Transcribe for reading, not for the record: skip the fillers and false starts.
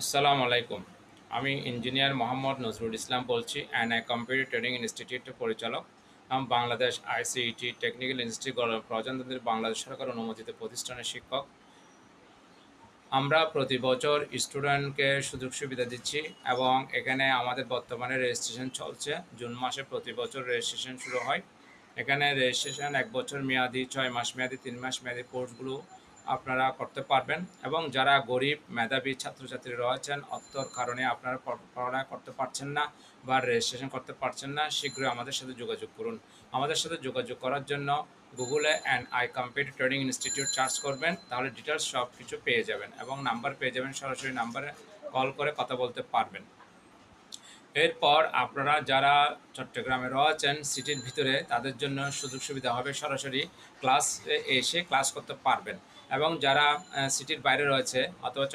আসসালামু আলাইকুম। আমি ইঞ্জিনিয়ার মোহাম্মদ নজরুল ইসলাম বলছি, এনআই কম্পিউটার ট্রেনিং ইনস্টিটিউটের পরিচালক। বাংলাদেশ আইসিইটি টেকনিক্যাল ইনস্টিটিউট প্রজাতন্ত্রী বাংলাদেশ সরকার অনুমোদিত প্রতিষ্ঠানের শিক্ষক। আমরা প্রতি বছর স্টুডেন্টকে সুযোগ সুবিধা দিচ্ছি এবং এখানে আমাদের বর্তমানে রেজিস্ট্রেশন চলছে। জুন মাসে প্রতি বছর রেজিস্ট্রেশন শুরু হয়। এখানে রেজিস্ট্রেশন ১ বছর মেয়াদি, ৬ মাস মেয়াদি, ৩ মাস মেয়াদি কোর্সগুলো আপনারা করতে পারবেন এবং যারা গরিব মেধাবী ছাত্রছাত্রী রয়েছেন, অর্থর কারণে আপনারা পড়ালেখা করতে পারছেন না বা রেজিস্ট্রেশন করতে পারছেন না, শীঘ্রই আমাদের সাথে যোগাযোগ করুন। আমাদের সাথে যোগাযোগ করার জন্য গুগলে NI computer training institute search করবেন, তাহলে ডিটেলস সব কিছু পেয়ে যাবেন এবং নাম্বার পেয়ে যাবেন। সরাসরি নাম্বারে কল করে কথা বলতে পারবেন। এরপর আপনারা যারা চট্টগ্রামে রয়েছেন সিটির ভিতরে, তাদের জন্য সুযোগ সুবিধা হবে, সরাসরি ক্লাসে এসে ক্লাস করতে পারবেন এবং যারা সিটির বাইরে রয়েছে অথবা